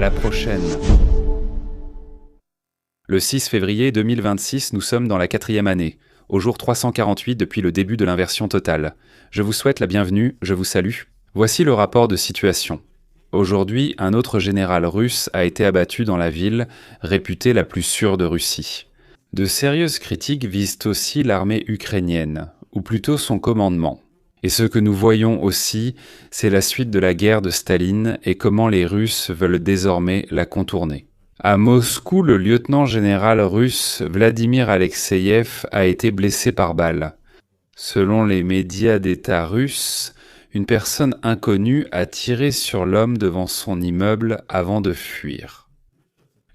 la prochaine. Le 6 février 2026, nous sommes dans la 4e année, au jour 348 depuis le début de l'inversion totale. Je vous souhaite la bienvenue, je vous salue. Voici le rapport de situation. Aujourd'hui, un autre général russe a été abattu dans la ville, réputée la plus sûre de Russie. De sérieuses critiques visent aussi l'armée ukrainienne, ou plutôt son commandement. Et ce que nous voyons aussi, c'est la suite de la guerre de Staline et comment les Russes veulent désormais la contourner. À Moscou, le lieutenant-général russe Vladimir Alexeyev a été blessé par balle. Selon les médias d'État russes, une personne inconnue a tiré sur l'homme devant son immeuble avant de fuir.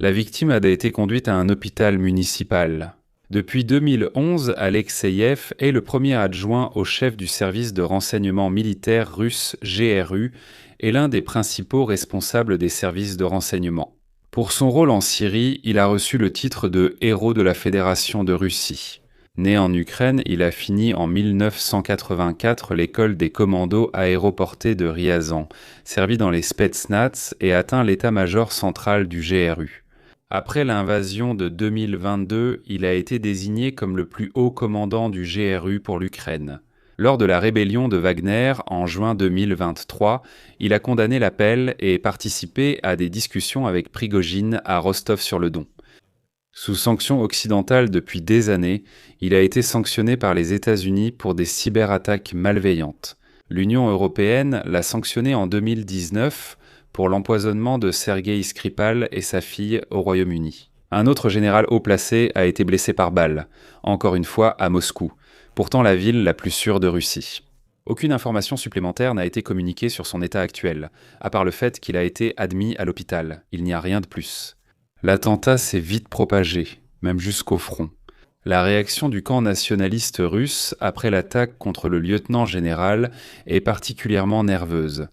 La victime a été conduite à un hôpital municipal. Depuis 2011, Alexeyev est le premier adjoint au chef du service de renseignement militaire russe GRU et l'un des principaux responsables des services de renseignement. Pour son rôle en Syrie, il a reçu le titre de héros de la Fédération de Russie. Né en Ukraine, il a fini en 1984 l'école des commandos aéroportés de Ryazan, servi dans les Spetsnaz et atteint l'état-major central du GRU. Après l'invasion de 2022, il a été désigné comme le plus haut commandant du GRU pour l'Ukraine. Lors de la rébellion de Wagner en juin 2023, il a condamné l'appel et participé à des discussions avec Prigojine à Rostov-sur-le-Don. Sous sanctions occidentales depuis des années, il a été sanctionné par les États-Unis pour des cyberattaques malveillantes. L'Union européenne l'a sanctionné en 2019 pour l'empoisonnement de Sergei Skripal et sa fille au Royaume-Uni. Un autre général haut placé a été blessé par balle, encore une fois à Moscou, pourtant la ville la plus sûre de Russie. Aucune information supplémentaire n'a été communiquée sur son état actuel, à part le fait qu'il a été admis à l'hôpital. Il n'y a rien de plus. L'attentat s'est vite propagé, même jusqu'au front. La réaction du camp nationaliste russe après l'attaque contre le lieutenant-général est particulièrement nerveuse.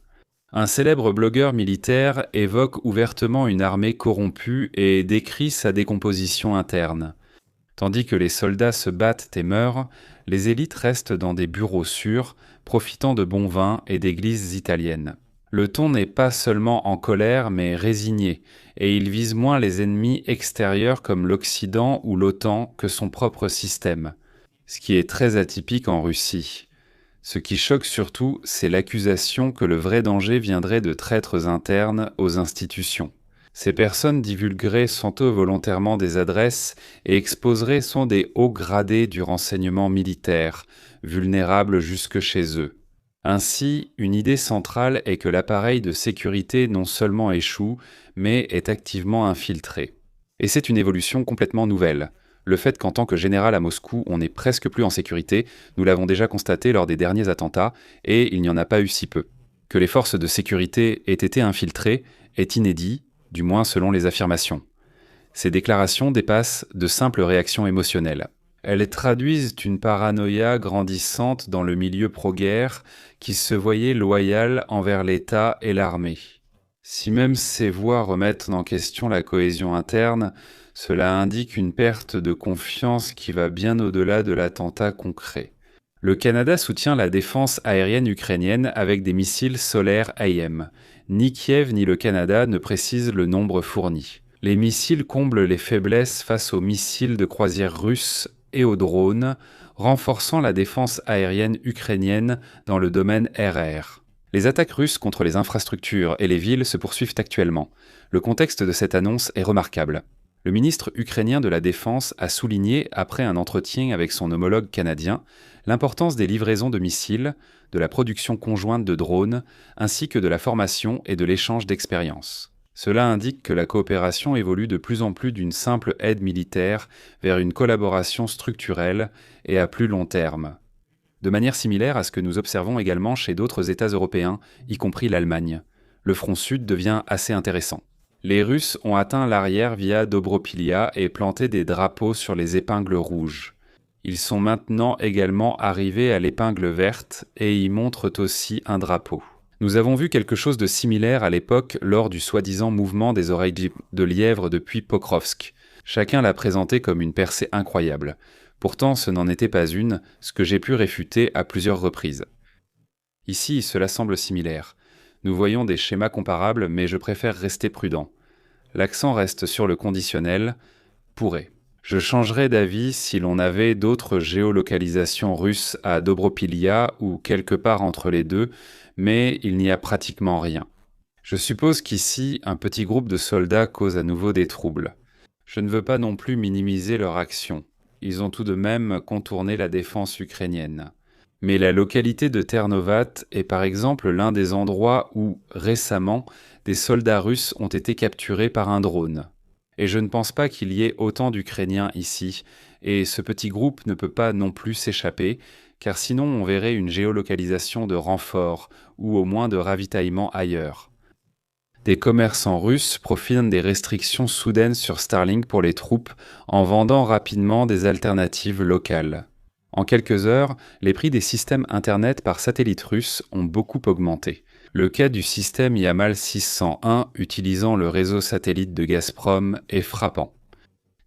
Un célèbre blogueur militaire évoque ouvertement une armée corrompue et décrit sa décomposition interne. Tandis que les soldats se battent et meurent, les élites restent dans des bureaux sûrs, profitant de bons vins et d'églises italiennes. Le ton n'est pas seulement en colère, mais résigné, et il vise moins les ennemis extérieurs comme l'Occident ou l'OTAN que son propre système, ce qui est très atypique en Russie. Ce qui choque surtout, c'est l'accusation que le vrai danger viendrait de traîtres internes aux institutions. Ces personnes divulgueraient sans eux volontairement des adresses et exposeraient sont des hauts gradés du renseignement militaire, vulnérables jusque chez eux. Ainsi, une idée centrale est que l'appareil de sécurité non seulement échoue, mais est activement infiltré. Et c'est une évolution complètement nouvelle. Le fait qu'en tant que général à Moscou, on n'est presque plus en sécurité, nous l'avons déjà constaté lors des derniers attentats, et il n'y en a pas eu si peu. Que les forces de sécurité aient été infiltrées est inédit, du moins selon les affirmations. Ces déclarations dépassent de simples réactions émotionnelles. Elles traduisent une paranoïa grandissante dans le milieu pro-guerre qui se voyait loyal envers l'État et l'armée. Si même ces voix remettent en question la cohésion interne, cela indique une perte de confiance qui va bien au-delà de l'attentat concret. Le Canada soutient la défense aérienne ukrainienne avec des missiles solaires AM. Ni Kiev ni le Canada ne précisent le nombre fourni. Les missiles comblent les faiblesses face aux missiles de croisière russes et aux drones, renforçant la défense aérienne ukrainienne dans le domaine RR. Les attaques russes contre les infrastructures et les villes se poursuivent actuellement. Le contexte de cette annonce est remarquable. Le ministre ukrainien de la Défense a souligné, après un entretien avec son homologue canadien, l'importance des livraisons de missiles, de la production conjointe de drones, ainsi que de la formation et de l'échange d'expériences. Cela indique que la coopération évolue de plus en plus d'une simple aide militaire vers une collaboration structurelle et à plus long terme. De manière similaire à ce que nous observons également chez d'autres États européens, y compris l'Allemagne. Le front sud devient assez intéressant. Les Russes ont atteint l'arrière via Dobropilia et planté des drapeaux sur les épingles rouges. Ils sont maintenant également arrivés à l'épingle verte et y montrent aussi un drapeau. Nous avons vu quelque chose de similaire à l'époque lors du soi-disant mouvement des oreilles de lièvre depuis Pokrovsk. Chacun l'a présenté comme une percée incroyable. Pourtant, ce n'en était pas une, ce que j'ai pu réfuter à plusieurs reprises. Ici, cela semble similaire. Nous voyons des schémas comparables, mais je préfère rester prudent. L'accent reste sur le conditionnel « pourrait ». Je changerais d'avis si l'on avait d'autres géolocalisations russes à Dobropilia ou quelque part entre les deux, mais il n'y a pratiquement rien. Je suppose qu'ici, un petit groupe de soldats cause à nouveau des troubles. Je ne veux pas non plus minimiser leur action. Ils ont tout de même contourné la défense ukrainienne. Mais la localité de Ternovat est par exemple l'un des endroits où, récemment, des soldats russes ont été capturés par un drone. Et je ne pense pas qu'il y ait autant d'Ukrainiens ici, et ce petit groupe ne peut pas non plus s'échapper, car sinon on verrait une géolocalisation de renfort, ou au moins de ravitaillement ailleurs. Des commerçants russes profitent des restrictions soudaines sur Starlink pour les troupes en vendant rapidement des alternatives locales. En quelques heures, les prix des systèmes Internet par satellite russes ont beaucoup augmenté. Le cas du système Yamal 601 utilisant le réseau satellite de Gazprom est frappant.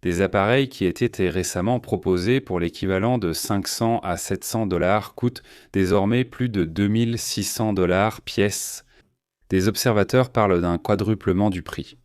Des appareils qui étaient récemment proposés pour l'équivalent de 500 à 700 $ coûtent désormais plus de 2600 $ pièce. Des observateurs parlent d'un quadruplement du prix.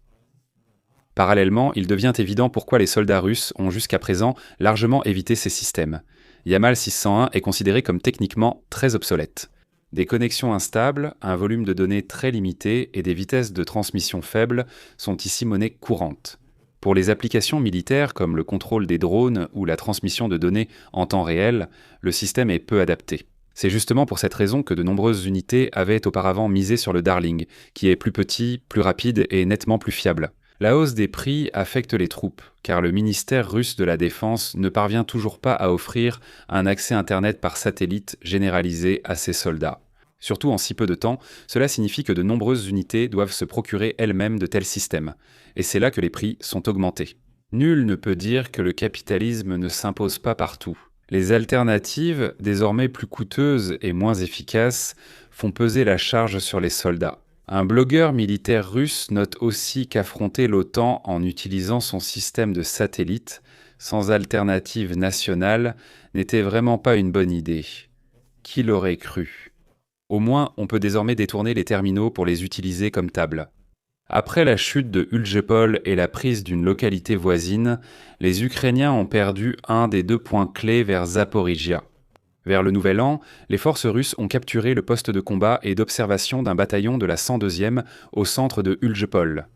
Parallèlement, il devient évident pourquoi les soldats russes ont jusqu'à présent largement évité ces systèmes. Yamal 601 est considéré comme techniquement très obsolète. Des connexions instables, un volume de données très limité et des vitesses de transmission faibles sont ici monnaie courante. Pour les applications militaires comme le contrôle des drones ou la transmission de données en temps réel, le système est peu adapté. C'est justement pour cette raison que de nombreuses unités avaient auparavant misé sur le Darling, qui est plus petit, plus rapide et nettement plus fiable. La hausse des prix affecte les troupes, car le ministère russe de la Défense ne parvient toujours pas à offrir un accès Internet par satellite généralisé à ses soldats. Surtout en si peu de temps, cela signifie que de nombreuses unités doivent se procurer elles-mêmes de tels systèmes, et c'est là que les prix sont augmentés. Nul ne peut dire que le capitalisme ne s'impose pas partout. Les alternatives, désormais plus coûteuses et moins efficaces, font peser la charge sur les soldats. Un blogueur militaire russe note aussi qu'affronter l'OTAN en utilisant son système de satellite, sans alternative nationale, n'était vraiment pas une bonne idée. Qui l'aurait cru ? Au moins, on peut désormais détourner les terminaux pour les utiliser comme table. Après la chute de Ulgepol et la prise d'une localité voisine, les Ukrainiens ont perdu un des 2 points clés vers Zaporizhia. Vers le Nouvel An, les forces russes ont capturé le poste de combat et d'observation d'un bataillon de la 102e au centre de Ulgepol.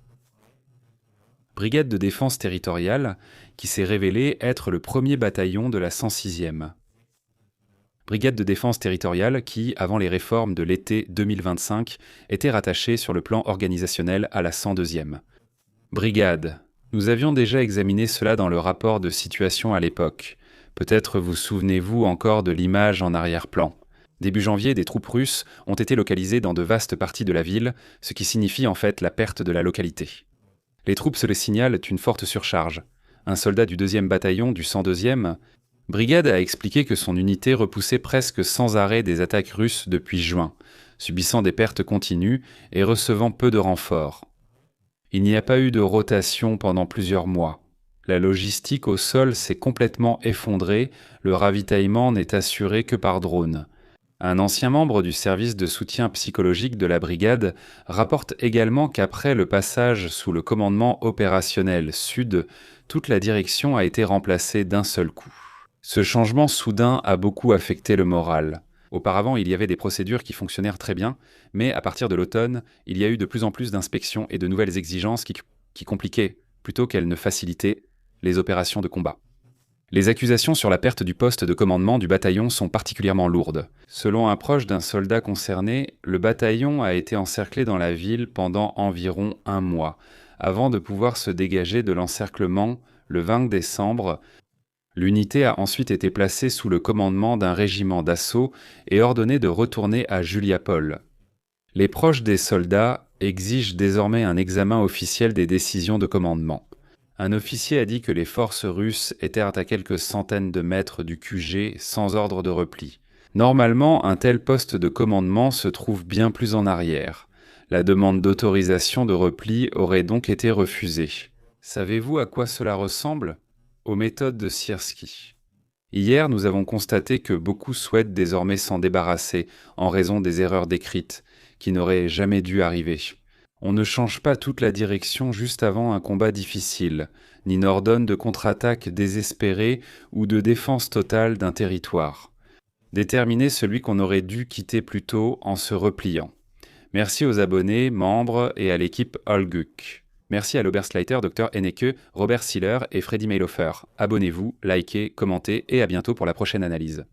Brigade de défense territoriale, qui s'est révélée être le premier bataillon de la 106e. Brigade de défense territoriale qui, avant les réformes de l'été 2025, était rattachée sur le plan organisationnel à la 102e. Brigade. Nous avions déjà examiné cela dans le rapport de situation à l'époque. Peut-être vous souvenez-vous encore de l'image en arrière-plan. Début janvier, des troupes russes ont été localisées dans de vastes parties de la ville, ce qui signifie en fait la perte de la localité. Les troupes se les signalent une forte surcharge. Un soldat du 2e bataillon du 102e, Brigade a expliqué que son unité repoussait presque sans arrêt des attaques russes depuis juin, subissant des pertes continues et recevant peu de renforts. Il n'y a pas eu de rotation pendant plusieurs mois. La logistique au sol s'est complètement effondrée, le ravitaillement n'est assuré que par drone. Un ancien membre du service de soutien psychologique de la brigade rapporte également qu'après le passage sous le commandement opérationnel Sud, toute la direction a été remplacée d'un seul coup. Ce changement soudain a beaucoup affecté le moral. Auparavant, il y avait des procédures qui fonctionnèrent très bien, mais à partir de l'automne, il y a eu de plus en plus d'inspections et de nouvelles exigences qui compliquaient, plutôt qu'elles ne facilitaient, les opérations de combat. Les accusations sur la perte du poste de commandement du bataillon sont particulièrement lourdes. Selon un proche d'un soldat concerné, le bataillon a été encerclé dans la ville pendant environ 1 mois, avant de pouvoir se dégager de l'encerclement le 20 décembre. L'unité a ensuite été placée sous le commandement d'un régiment d'assaut et ordonnée de retourner à Juliapol. Les proches des soldats exigent désormais un examen officiel des décisions de commandement. Un officier a dit que les forces russes étaient à quelques centaines de mètres du QG sans ordre de repli. Normalement, un tel poste de commandement se trouve bien plus en arrière. La demande d'autorisation de repli aurait donc été refusée. Savez-vous à quoi cela ressemble ? Aux méthodes de Sierski. Hier, nous avons constaté que beaucoup souhaitent désormais s'en débarrasser en raison des erreurs décrites, qui n'auraient jamais dû arriver. On ne change pas toute la direction juste avant un combat difficile, ni n'ordonne de contre-attaque désespérée ou de défense totale d'un territoire. Déterminer celui qu'on aurait dû quitter plus tôt en se repliant. Merci aux abonnés, membres et à l'équipe Holguk. Merci à l'Oberstleiter Dr Enneke, Robert Siller et Freddy Meylofer. Abonnez-vous, likez, commentez et à bientôt pour la prochaine analyse.